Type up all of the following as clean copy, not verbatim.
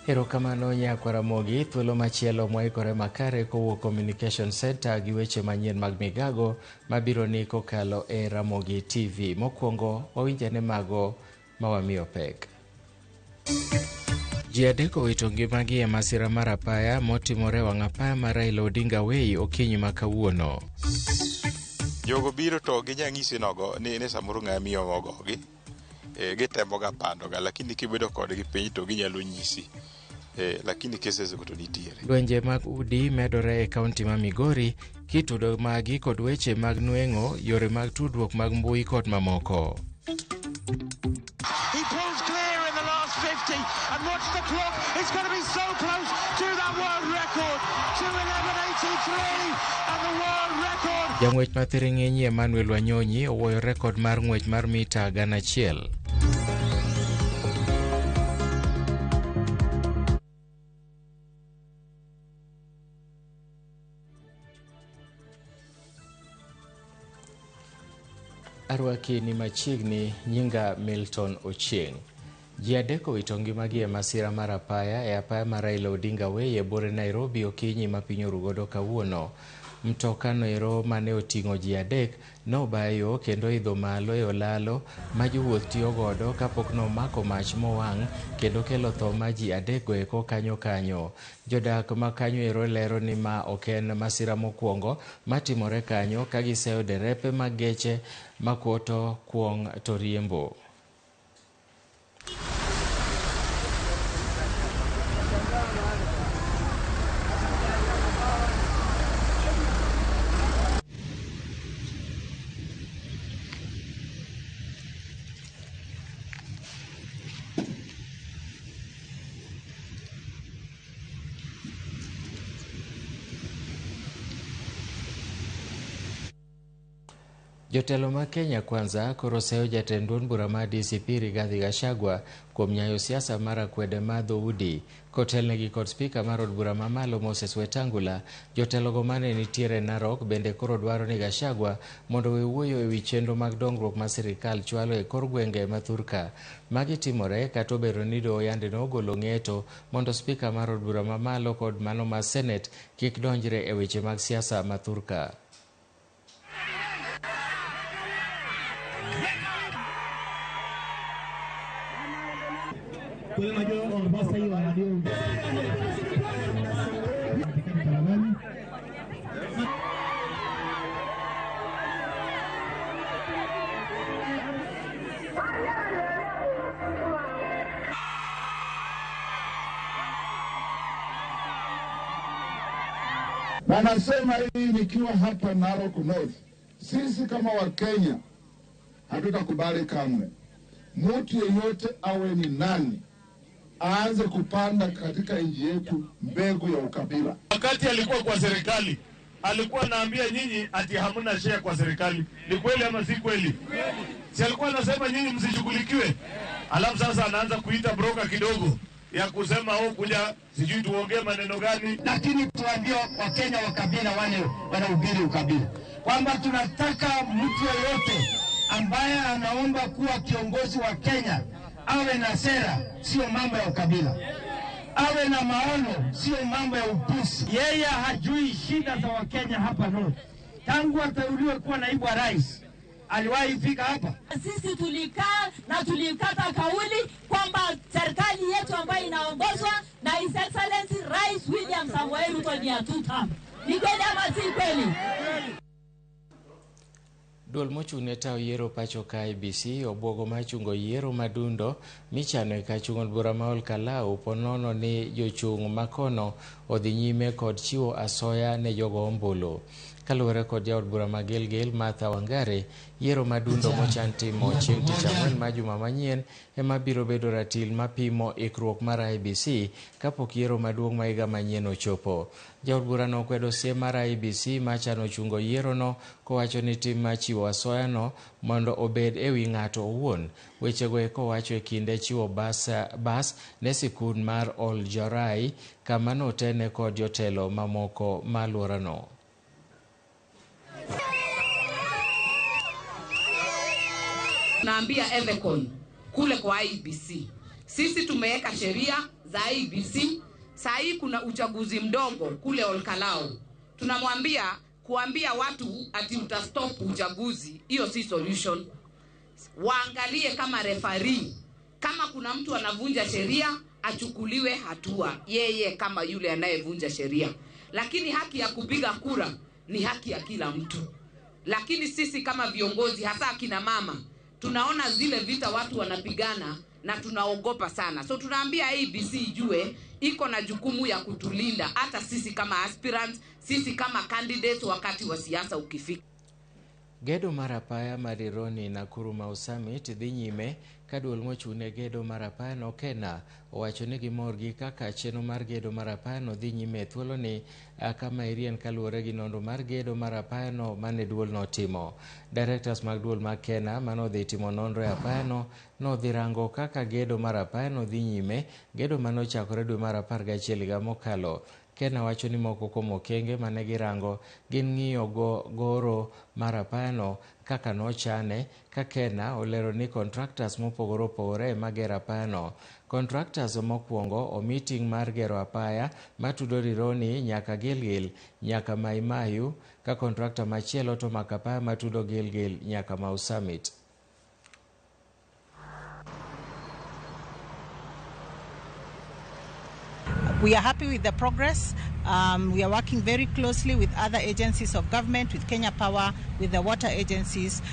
Erokamano Nyakwaramogi, thuolo machielo moikore makare kowuok Communication Center gi weche manyien mag migago mabiro ni kokalo e Ramogi TV. Mokwongo wawinjane mago mawamiyo pek. Ji adek owito ngimagi e masira mar apaya motimore wang' apaya mar Raila Odinga Way okinyi ma kawuono. Jogo biro to ginyang'isi nogo ni samoro ng'a miyo mogogi. Gitemo ga pando ga lakini kibedo kodgi piny to ginyalo nyisi. Lakini cases go to nitiere. Lwenje mag udi medore e kaunti ma Migori, kitudo magi kod weche mag nueng'o, yore mag tudruok mag mbui kod mamoko. He pulls clear in the last 50 and watch the clock. It's going to be so close to that world record. 2:11.83 and the world record. Jang'wech mathiring'inyi Emmanuel Wanyonyi owuoyo rekod mar ng'wech mar mita 1,000. Arwaki ni machiegni, nyinga Milton Ochieng. Ji adek owito ngimagi e masira mar apaya e apaya mar Raila Odinga Way e bore Nairobi okinyi ma piny orugodo kawuono. Mtokano ero mane oting'o ji adek nobayo kendo idho malo e olalo ma jowuoth tiyo godo kapok nomako mach mowang' kendo kelo tho ma ji adek go eko kanyo. Jodak ma kanyo ero lero ni ma ok en masira mokwongo matimore kanyo ka giseyo derepe mag geche makuoto kuong' to riembo. Jotelo ma Kenya Kwanza koro seyo jatend duond bura mar DCP Rigathi Gachagua kuom nyayo siasa mar akwede ma dhoudi. Kotelnegi kod spika mar od bura mamalo Moses Wetangula, jotelogo mane nitiere Narok bende koro dwaro ni Gachagua mondo we wuoyo e wi chenro mag dongruok ma sirikal chwalo e kor gwenge ma Thurka. Magi timore kata obedo ni doho yande nogolo ng'eto mondo spika mar od bura mamalo kod mano mar Senate kik donjre e weche mag siasa ma Thurka. Na nasema hii nikiwa hapa Narok North, sisi kama Wakenya hatutakubali kamwe mtu yeyote awe ni nani aanze kupanda katika nchi yetu mbegu ya ukabila. Wakati alikuwa kwa serikali, alikuwa anaambia nyinyi ati hamna share kwa serikali. Ni kweli ama si kweli? Si alikuwa anasema nyinyi msishughulikiwe? Alafu sasa anaanza kuita broker kidogo ya kusema kuja sijui tuongee maneno gani. Lakini tuambie Wakenya wa kabila wale wanahubiri ukabila kwamba tunataka mtu yeyote ambaye anaomba kuwa kiongozi wa Kenya awe na sera, sio mambo ya ukabila. Awe na maono, sio mambo ya upusi. Yeye hajui shida za Wakenya hapa North. Tangu ateuliwe kuwa naibu wa rais, aliwahi fika hapa. Sisi tulikaa na tulikata kauli kwamba serikali yetu ambayo inaongozwa na His Excellency Rais William Samoei Ruto ni ya 2 term. Ni kweli ama si kweli? Duol mochung'ne tayo yiero pacho ka IEBC obwogo machungo yiero madundo michano e kachung' od bura ma Olkalau ponono ni jochung' makono odhi nyime kod chiwo asoya ne jogo ombulu. Kaluwore kod jaod bura ma Gilgil Martha Wangare, yiero madundo mochan timo chieng' tich ang'wen ma juma manyien ema biro bedo ratil mapimo ikruok mar IEBC kapok yiero maduong' ma higa manyien ochopo. Jaod bura no okwedo siem mar IEBC machano chungo yiero no kowacho ni tim ma chiwo asoya no mondo obed e wi ng'ato owuon. Wechego eko wacho e kinde chiwo bas ne sikul mar Ol Jorai kama notene kod jotelo mamoko maluora no. Naambia Evecon kule kwa IEBC Sisi tumeweka sheria za IEBC. Saa hii kuna uchaguzi mdogo kule Olkalao. Kuambia watu ati utastop uchaguzi, hiyo si solution. Waangalie kama referee, kama kuna mtu anavunja sheria achukuliwe hatua, yeye kama yule anayevunja sheria. Lakini haki ya kupiga kura ni haki ya kila mtu. Lakini sisi kama viongozi, hasa kina mama, tunaona zile vita watu wanapigana na tunaogopa sana. So tunaambia IEBC ijue iko na jukumu ya kutulinda hata sisi kama aspirants, sisi kama candidates wakati wa siasa ukifika. Gedo marapaya marironi na Kuruma Summit dhi nyime ka duol mochune gedo marapaya no Kena owacho ni gimorgi kaka chenro mar gedo marapaya no dhi nyime thuolo ni kama irien kaluwore gi nonro mar gedo marapaya no mane duol no timo. Directors mag duol mag Kena manodhi timo nonro e apaya no nodhi rango kaka gedo marapaya no dhi nyime, gedo manochakore dwe mar 11 higa mokalo. Kena wacho ni moko kuom okenge mane girango gin ng'iyo goro mar apayano kaka nochane, ka Kena olero ni contractors mopogore opogore magero apayano. Contractors mokwongo omi ting' mar gero apaya matudo Rironi nyaka Gilgil nyaka Mai Mahiu, ka contractor machielo to mako apaya matudo Gilgil nyaka Mau Summit. We are happy with the progress. We are working very closely with other agencies of government, with Kenya Power, with the water agencies,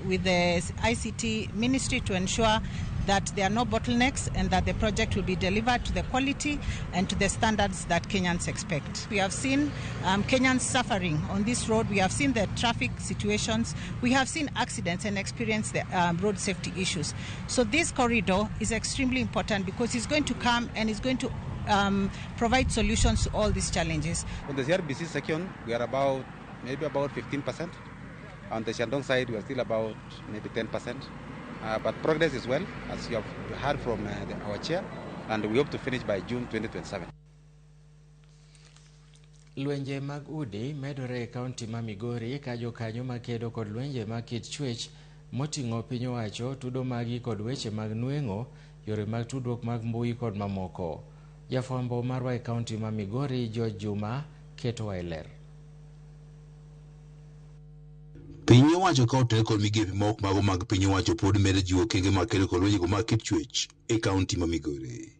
with the ICT ministry to ensure that there are no bottlenecks and that the project will be delivered to the quality and to the standards that Kenyans expect. We have seen Kenyans suffering on this road. We have seen the traffic situations. We have seen accidents and experienced the road safety issues. So this corridor is extremely important because it's going to come and it's going to provide solutions to all these challenges. On the CRBC section, we are maybe about 15%. On the Shandong side, we are still about maybe 10%. But progress is well, as you have heard from our chair, and we hope to finish by June 2027. Lwenje mag udi medore e kaunti ma Migori ka jokanyo makedo kod lwenje mag kit chwech moting'o piny owacho tudo magi kod weche mag nweng'o, yore mag tudruok mag mbui kod mamoko. Jafwambo marwa e kaunti ma Migori, George Juma, keto e ler. Piny owacho ka otere kod migepe mok mago mag piny owacho pod medo jiwo okenge mag kedo kod lwenje mag kit chwech e kaunti ma Migori.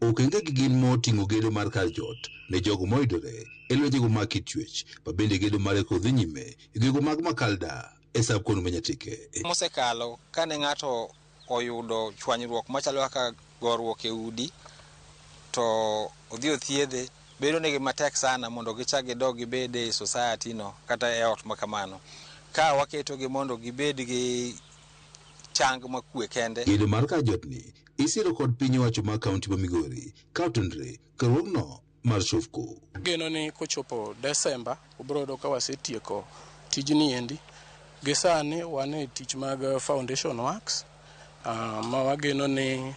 Okenge gi gin moting'o gedo mar kar jot ne jogo moidore e lwenjego mag kit chwech, ma bende gedo mar eko dhi nyime e gwenge mag Makalda e sab kono Manyatike. Mosekalo kane ng'ato oyudo chwanyruok machalo kaka goruok e udi to odhi othiedhe, bedo negi matek sana mondo gichak gidog gibed e society no kata e ot makamano. Ka waketo gi mondo gibed gi chang makwe kende. Gedo mar kar jotni isiro kod piny owacho mar kaunti ma Migori ka otenore karuogno mar Shofko. Geno ni kochopo Desemba obiro yudo ka wasetieko tijni endi. Gi sani wan e tich mag foundation works ma wageno ni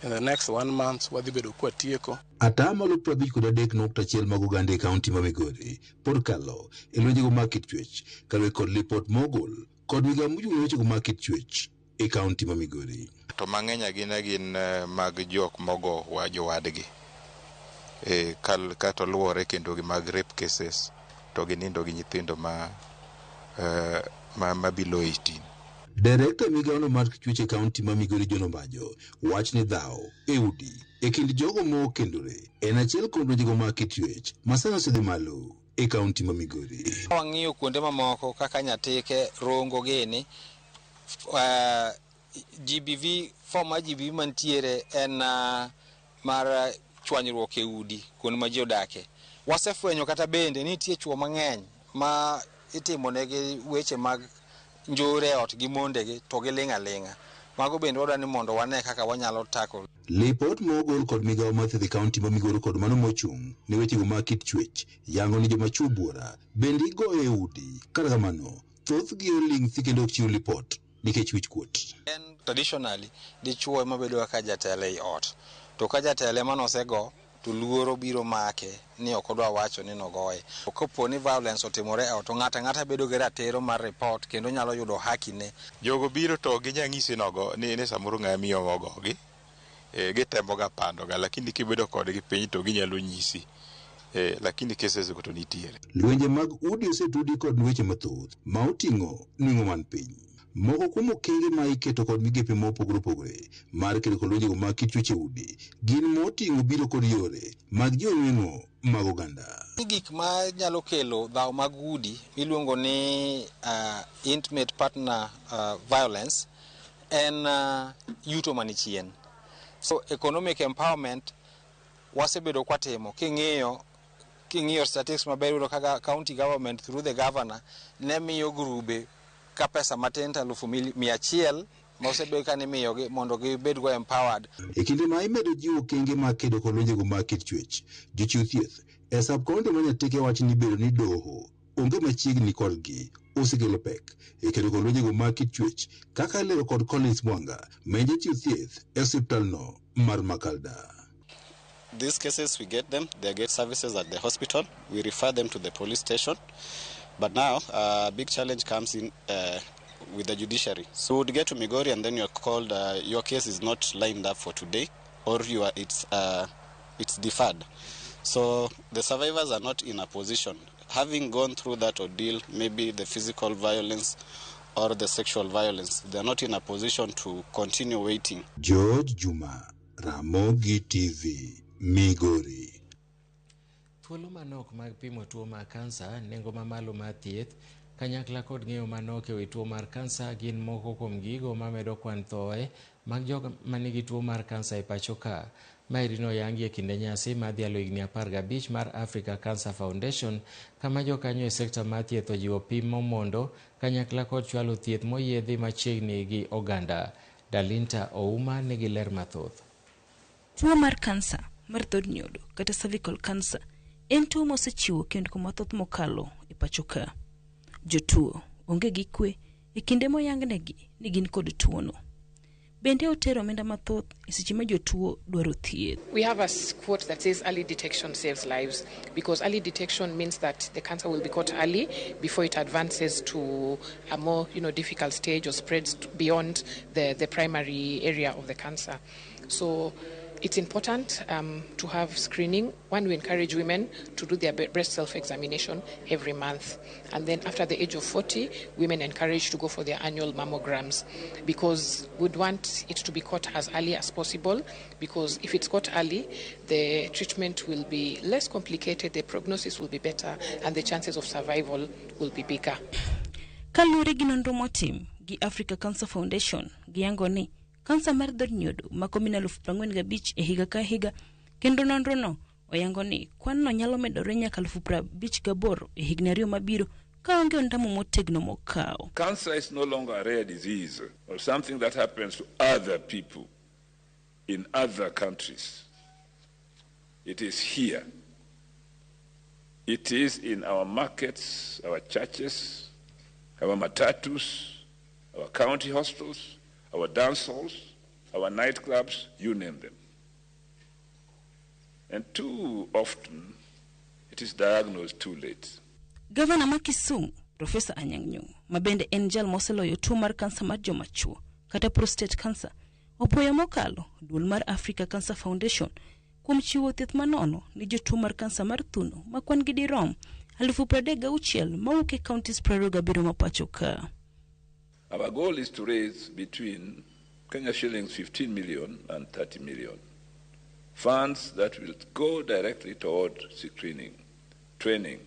in the next 1 month wadhi bedo kwa tieko. Atamalo 53.1 mag oganda e kaunti ma Migori pod kalo e lwenjego mag kit chwech kaluwore kod lipot mogol kod migawo mochung' wechego mag kit chwech e kaunti ma Migori. To mang'eny gin mag jok mogo wa jowadgi kato luwore kendo gi mag rape cases to ginindo gi nyithindo ma below 18. Director migawono mar chwech e kaunti ma Migori John Ombajo wach ni dhawo e udi e kind jogo mokendore en achiel kuom lwenjego mag kit chwech ma sani osedhi malo e kaunti ma Migori. Wang'iyo kuonde mamoko kaka Nyatike, Rongo gini GBV form ma GBV mantiere en mar chwanyruok e udi kuonde ma ji odake. Wasefwenyo kata bende nitie chwo mang'eny ma itimonegi weche mag njore ot gi mondegi to giling' aling'a. Mago bende wadwa ni mondo wane kaka wanyalo tako. Lipot mogol kod migawo mar thieth e kaunti ma Migori kod mano mochung' ne wechego mag kit chwech yango ni joma chuo buora bende igoyo e udi. Kata kamano, thothgi oling' thi kendo ok chiw lipot nikech wich kuot. Traditionally, dichuo ema bedo kaka jatelo ei ot. To ka jatelo ema nosego, to luoro biro make ni ok odwa wacho ni nogoye. Kopo ni violence otimore e ot, to ng'ata bedo gi ratiro mar report kendo nyalo yudo haki ne. Jogo biro to ginyang'isi nogo ni samoro ng'ama miyo mogogi. Gitemoga pandoga lakini kibedo kodgi piny to ginyalo nyisi. Lakini cases go to nitiere. Lwenje mag udi osetudi kod weche mathoth ma oting'o ning'o man piny. Moko kuom okenge ma iketo kod migepe mopogore opogore mar kedo kod lwenjego mag kit chweche udi gin moting'o biro kod yore mag jonweng'o mag oganda. Gik ma nyalo kelo dhaw mag udi miluongo ni intimate partner violence en yuto manichien. So economic empowerment wasebedo kwatimo king'iyo statistics maber yudo kaka county government through the governor ne miyo grube ka pesa matin 100,000 ma osebedo ka nimiyogi mondo gibed go empowered. E kinde ma imedo jiwo kenge mag kedo kod lwenjego mag kit chwech, jochiw thieth e sub-kaunti ma Nyatike wacho ni bedo ni doho onge machiegni kodgi osekelo pek e kedo kod lwenjego mag kit chwech, kaka lero kod Collins Mwanga ma en jachiw thieth e osiptalno mar Makalda. These cases, we get them, they get services at the hospital, we refer them to the police station. But now, a big challenge comes in with the judiciary. So you get to Migori and then you're called, your case is not lined up for today, or it's deferred. So the survivors are not in a position, having gone through that ordeal, maybe the physical violence or the sexual violence, they're not in a position to continue waiting. George Juma, Ramogi TV. Migori. Thuolo manok mag pimo tuo mar kansa, nengo mamalo mar thieth, kanyakla kod ng'eyo manok ewi tuo mar kansa gin moko kuom gigo mamedo kwan thoe mag jogo manigi tuo mar kansa e pacho ka. Mairino yangi e kinde nyasi madhialo higni 15 mar Africa Cancer Foundation, kama jokanyo e sekta mar thieth ojiwo pim momondo kanyakla kod chwalo thieth moyiedhi machiegni gi oganda. Dalinta Ouma nigi ler mathoth. Tuo mar kansa mar dhod nyodo kata cervical cancer en tuo mosechiwo kendo mathoth mokalo e pacho ka. Jotuo onge gi kwe e kinde moyangnegi ni gin kod tuono. Bende otero omenda mathoth e seche ma jotuo dwaro thieth. We have a quote that says early detection saves lives, because early detection means that the cancer will be caught early before it advances to a more difficult stage or spreads beyond the primary area of the cancer. So it's important to have screening. One, we encourage women to do their breast self-examination every month. And then after the age of 40, women encouraged to go for their annual mammograms, because we'd want it to be caught as early as possible, because if it's caught early, the treatment will be less complicated, the prognosis will be better, and the chances of survival will be bigger. Kalure gi nonro motim gi Africa Cancer Foundation giyango ni kansa mar dhod nyodo mako mina 45,000 e higa ka higa, kendo nonro no oyango ni kwan no nyalo medore nyaka 58,000 e higni 2 mabiro ka onge ondamo motegno mokao. Cancer is no longer a rare disease or something that happens to other people in other countries. It is here. It is in our markets, our churches, our matatus, our county hospitals, our dance halls, our nightclubs, you name them. And too often, it is diagnosed too late. Governor Makisumu, Professor Anyang' Nyong'o, mabende en jal moseloyo tuo mar kansa mar joma chuo kata prostate cancer, opoyo mokalo duol mar Africa Cancer Foundation kuom chiwo thieth manono ni jotuo mar kansa mar thuno ma kwan gi dirom 36,000 mawuok e counties 27 ma pacho ka. Our goal is to raise between Kenya shillings 15 million and 30 million. Funds that will go directly toward screening, training,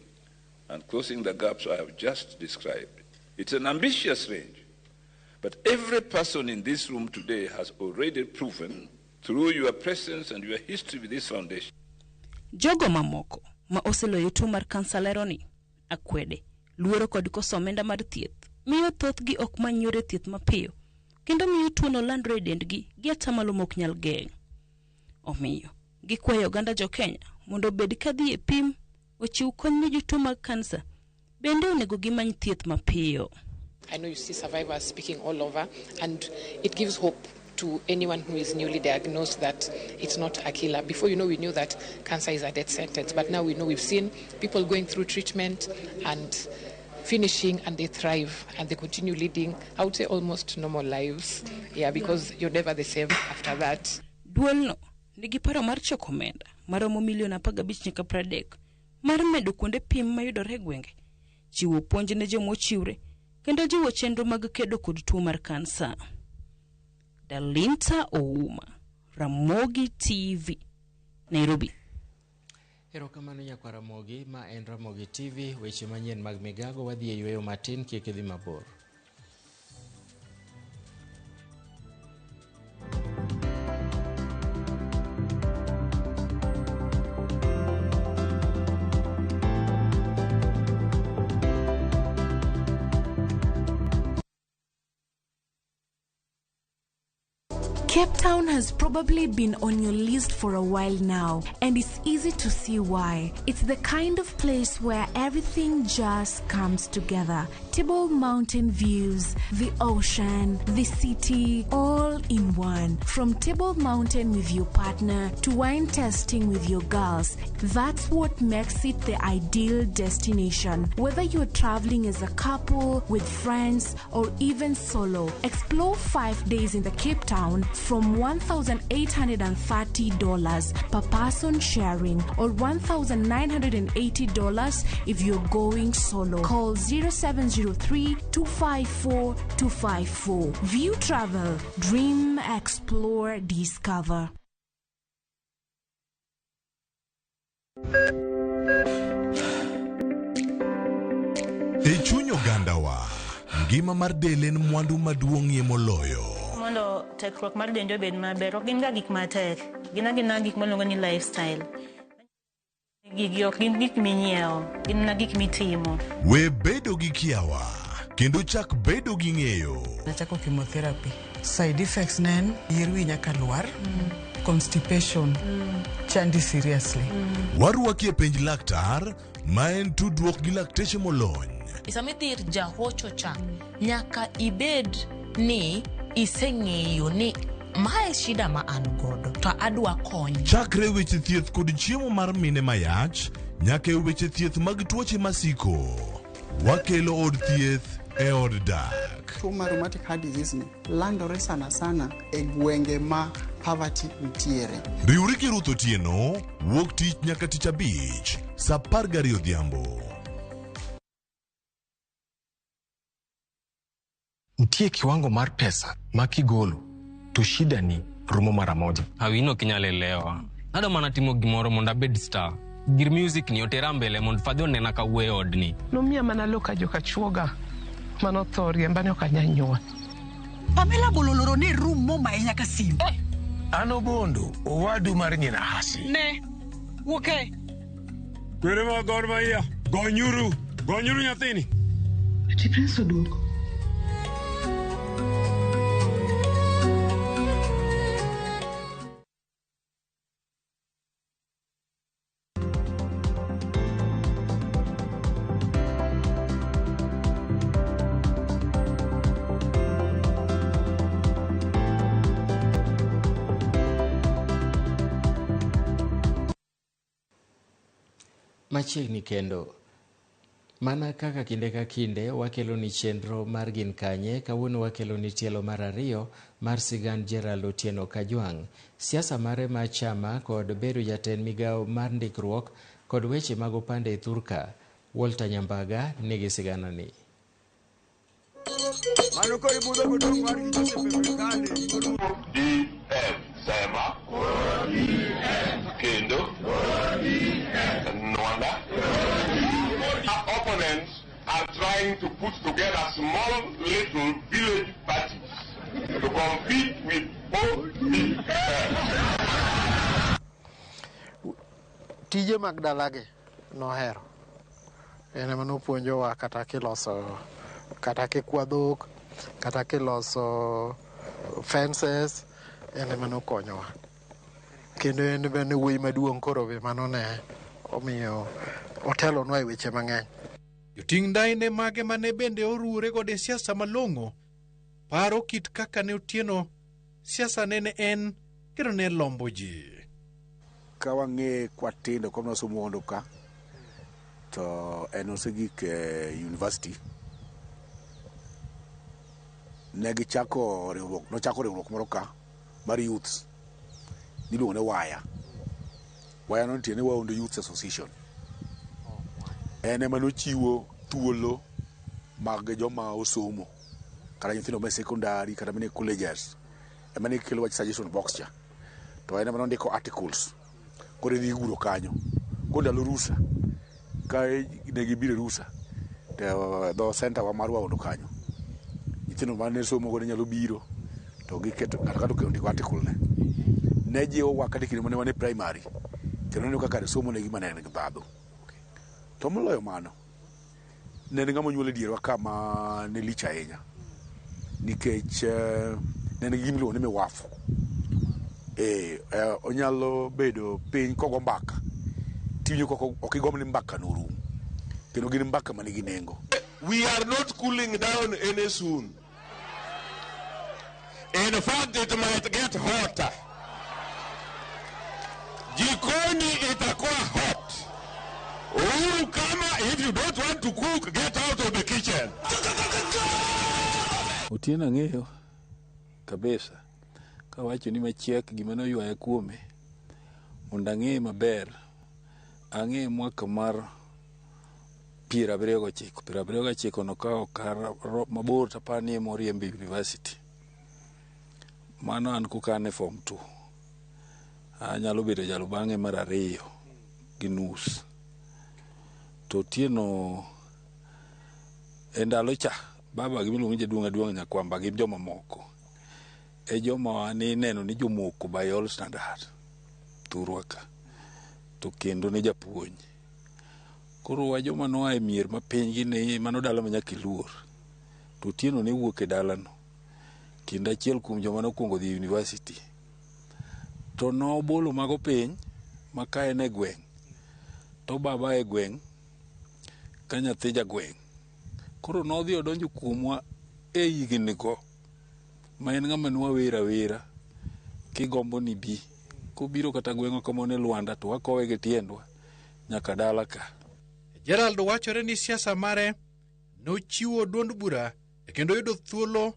and closing the gaps I have just described. It's an ambitious range, but every person in this room today has already proven through your presence and your history with this foundation. Jogo mamoko ma oseloyo tuo mar kansa leroni akwede, luoro kod koso omenda mar thieth miyo thothgi ok many yore thieth mapiyo, kendo miyo tuono landre e dendgi gi atamalo mok nyal geng'. Omiyo gikwayo oganda jo Kenya mondo obed kadhi e pim, ochiw kony ne jotuo mag kansa, bende onego gimany thieth mapiyo. I know you see survivors speaking all over, and it gives hope to anyone who is newly diagnosed that it's not a killer. Before, we knew that cancer is a death sentence, but now we know, we've seen people going through treatment and finishing, and they thrive and they continue leading, I would say, almost normal lives. Yeah, because you're never the same after that. Duolno nigi paro mar choko omenda maromo milion 15.30 mar medo kuonde pim mayudore e gwenge, chiwo puonj ne joma ochiwre, kendo jiwo chenro mag kedo kod tuo mar kansa. Dalinta Ouma, Ramogi TV, Nairobi. Erokamano nyakwa Ramogi, ma en Ramogi TV, weche manyien mag migago wadhi e yweyo matin kik idhi mabor. Cape Town has probably been on your list for a while now, and it's easy to see why. It's the kind of place where everything just comes together. Table Mountain views, the ocean, the city, all in one. From Table Mountain with your partner to wine tasting with your girls, that's what makes it the ideal destination. Whether you're traveling as a couple, with friends, or even solo, explore 5 days in the Cape Town from $1,830 per person sharing, or $1,980 if you're going solo. Call 0703-254-254. View Travel. Dream, explore, discover. E chuny ogandawa, ngima mar del en mwandu maduong'ie moloyo. Mondo tekruok mar dende obed maber, ok gin ga gik matek. Gin gik maluongo ni lifestyle. Gigi ok gin gik minyiewo, gin gik mitimo. We bedo gi kiawa, kendo chak bedo gi ng'eyo. Nachako chemotherapy. Side effects nen, yier wi nyaka lwar, constipation, chandi seriously. Warwaki e penj laktar, ma en tudruok gi lakteche molony. Isamidhir jahocho cha, nyaka ibed ni iseng'eyo ni mae shida ma an godo to adwa kony. Chakre weche thieth kod chiemo mar mine mayach nyaka e weche thieth mag tuoche masiko. Wakelo od thieth e od dak. Tuo mar rheumatic heart disease ni landore sana e gwenge ma poverty nitiere. Riwri gi Ruth Otieno, wuok tich nyaka tich abich, saa 12 odhiambo. Nitie kiwango mar pesa ma kigolo to shida ni rumo mara moja. Awino kinyalelewa. Nado mana timo gimoro mondo abed star. Gir music ni otera mbele mondo fadhi onena ka wuoyo odni. Nomiya mana loka joka chuoga manothorie mbane ok anyanyuol. Pamela bololoro ne rumo ma nyaka sim. Ano bondo owadu mar nyina hasi. Ne. Woke. Kwere ma Gor Mahia, gonyuru nyathini. Ti penso duoko. Machiegni kendo. Mana kaka kinde ka kinde wakelo ni chenro mar gin kanye, kawuono wakelo ni tielo mar ariyo mar sigand Gerald Otieno Kajwang', siasa mare mar chama kod bedo jatend migao mar ndikruok kod weche mag opande e Thurka. Walter Nyambaga nigi sigana ni. Sema Kendo Nwanda. Our opponents are trying to put together small little village parties to compete with ODM. Tije mag dalage nohero. Ene mano puonjowa kata kiloso, kata kikwadhok, kata kiloso fences, ene mano konyowa. Kendo ene bende wuoyi maduong' koro be mano ne omiyo otelo nwa e weche mang'eny. Joting' ndaine mage mane bende oruore kod siasa malong'o paro kit kaka ne Otieno siasa nene en kendo ne lombo ji. Ka wang'e kwatindo kwa nosomo mondo ka to en osegik university ne gichako riwruok moro ka mar youths niluongo ne waya no nitie ne Waondo Youth Association. En ema nochiwo thuolo mag joma osomo kata nyithindo ma sekondari kata mane colleges ema ne kelo wach suggestion box cha, to en ema nondiko articles koro dhi guro kanyo ko ndalo rusa ka ne gibiro rusa to dho center wa mar Waondo kanyo nyithindo mane somo go nyalo biro to giketo kata ndiko article ne jiwo wa kata kinde mane wane primary kendo ne kaka somo ne gima ne gibadho. To moloyo mano ne ng'ama nyuol dierwa kama ne lich ahinya nikech ne nigi gimiluongo ni miwafu. Onyalo bedo piny kogo mbaka tiwinjo koko ok igomb ni mbaka norum kendo gin mbaka manigi nengo. We are not cooling down any soon. In fact, it might get hotter. Jikoni itakuwa hot. Uhuru kama, if you don't want to cook, get out of the kitchen. Otieno ang'eyo kabisa kawacho ni machiek gima noywaye kuome mondo ang'e maber. Ang'e mwaka mar 79 nokawo kar mabor tapani moriembe university. Mano an kokane form 2. Anyalo bedo jalo bang'e mar 2 gi nus. To Otieno e ndalo cha baba gimiluongo ni Jaduong' Nyakwamba gi joma moko e joma ni neno ni jomoko by all standard thurwa ka to kendo ne japuonj. Koro wa joma noa e mier mapiny gini mano dala manyaka iluor. To Otieno ne wuok e dalano kendo achiel kuom joma nokwongo dhi university to nobolo mago piny maka en e gweng' to baba e gweng' ka nyathi jagweng'. Koro nodhi odonjo kuomwa e higni go ma en ng'ama nwawera wera kigombo ni bi kobiro kata gweng'wa kamone Lwanda to wakowe gi tiendwa nyaka dala ka. Gerald wachore ni siasa mare nochiwo duond bura kendo yudo thuolo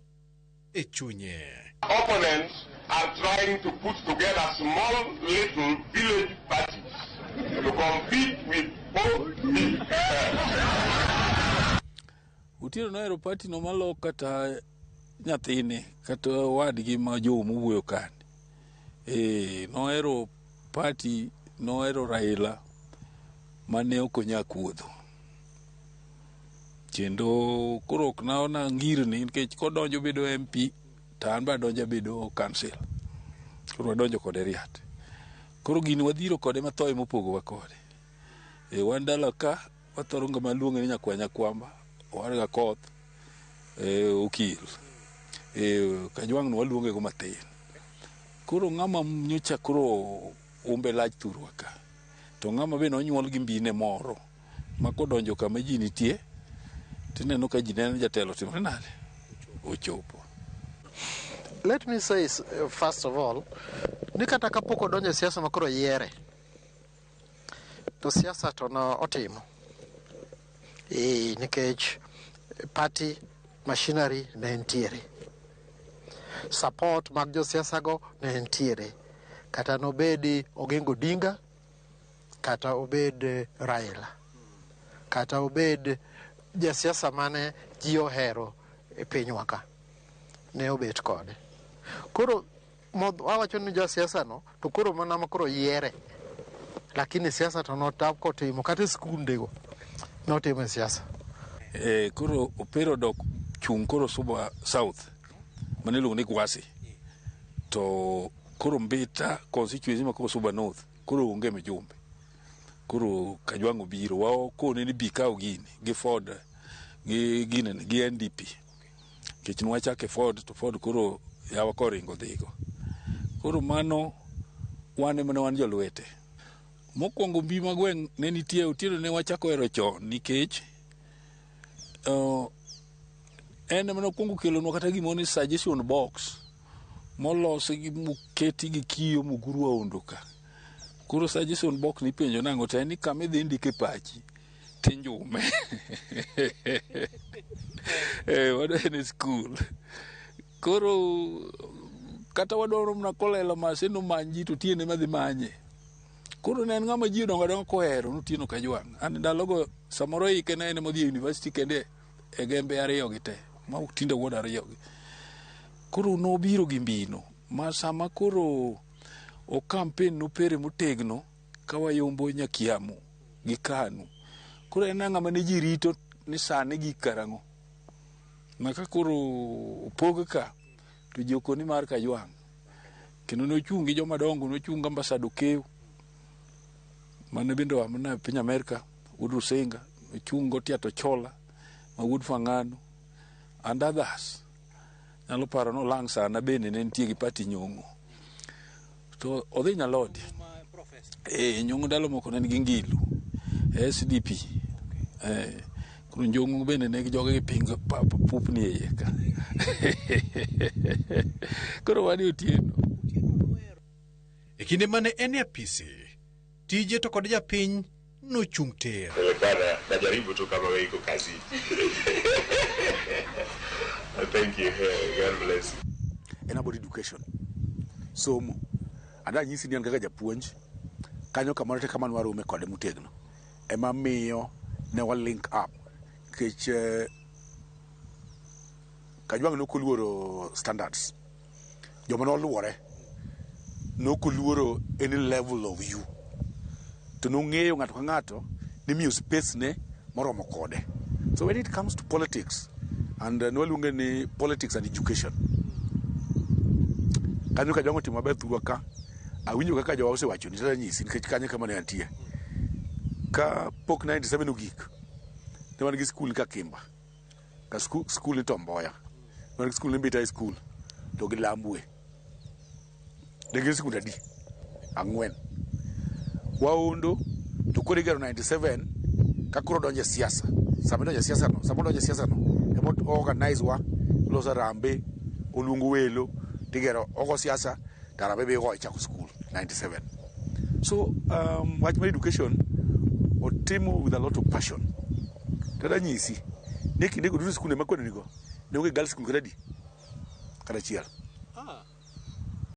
e chunye. Opponents are trying to put together small little village parties to compete with ODM. Otieno nohero party no malo kata nyathine kata wadgi ma jowo mowuoyo kani. Nohero party, nohero Raila mane okonya kuodho. Kendo koro ok naona ngirni nikech kodonjo bedo MP to an ba donjo bedo council. Koro wadonjo kode riat. Koro gini wadhiro kode mathoe mopogowa kode. Wan dala ka wathoro ngama luonge ni Nyakwamba, warga koth, okil. Kajwang' no waluonge go mathin. Koro ng'ama nyocha koro umbe lach thurwa ka. To ng'ama be nonyuol gi mbine moro ma kodonjo kama ji nitie tineno ka ji neno jatelo timore nade ochopo. Let me say first of all ni kata kapok odonjo siasa makoro yiere to siasa to no otimo nikech party machinery ne ntiere, support mag jo siasa go ne ntiere, kata nobedi Oginga Odinga kata obed Raila kata obed jasiasa mane ji ohero e pinywa ka ne obet kode. Koro awacho ni jasiasa no to koro mana makoro yiere, lakini siasa to notap kotimo kata skundego notimo siasa. Koro opero dok chung koro Suba South maniluongo ni Gwasi to koro Mbita constituency ma koro Suba North koro onge mijumbe. Koro Kajwang' obiro wao kone ni bikaw gini gi Ford gi NDP kech nwachake Ford to Ford koro yawa koringo dhigo. Koro mano wane mane wan jolwete. Mokwongo mbi magweng' ne nitie. Otieno ne wachako hero chon nikech en mane okwongo kelonwa kata gimoro ni suggestion box molosi gi muketi gi kiyo muguru Waondo ka. Koro suggestion box nipenjo nang'o to en ni kama idhi ndike pachi tinjume. Wado en skul. Koro kata wadwaro mna kolela maseno manji to tiene madhi manye. Koro ne en ng'ama ji dongo kohero notieno ka jwang'. An ndalogo samoro ike ne en modhi university kende e gembe ariyo gi te ma tinde wuod ariyo gi. Koro nobiro gi mbino ma sama koro o campaign nopere motegno ka wayombo Nyakiamu gi Kanu. Koro en ng'ama ne ji rito ni sane gi karang'o. Ma ka koro opog ka to jokoni mar ka jwang'. Kendo nochungi joma dongo, nochunga ambassador Keu mane bende wamna piny Amerika, Wood Rusinga, nochungo Tiato Chola, ma Wood Fangano, and others. Nyalo paro no lang sana bende ne nitie gi Pati Nyong'o. To odhi Nyalodi. Nyong'o ndalo moko ne gi Ngilu. SDP. Koro Nyong'o bende ne joge gi pingo pup ni e ka. Koro wadi Otieno. E kinde mane en e apisi, tije to kod japiny nochung' tir. Najaribu tu kama wewe iko kazi. Thank you. God bless you. En about education. Somo. Ada nyisi ni an kaka japuonj. Kanyo kamano te kamano warome kode motegno. Ema miyo ne wa link up. Kech Kajwang' nokoluoro standards. Joma noluore nokoluoro any level of you. To nong'eyo ng'ato ka ng'ato ni miyo space ne moromo kode. So when it comes to politics, and nwaluonge ni politics and education, kanyo Kajwang' otimo maber thurwa ka. Awinjo kaka jowa osewacho ni tata nyisi nikech kanyo kama ne antie. Ka pok 97 ogik, ne wan gi skul ka Kimba. Ka skul ni Tomboya. Ne wan gi skul ni Mbita High School. To gi Lambwe. Ne gin skul adi? 4. Waondo to koro igero 97 ka koro donje siasa. Sama donje siasa no, emo organize wa losa rambe, oluongo welo, tigero ogo siasa, tarabe be go chako school 97. So wach mar education otimo with a lot of passion. Tada nyisi, ne kinde go duto skul ma kwedo nigo. Ne onge girls school kata di. Kada chiel.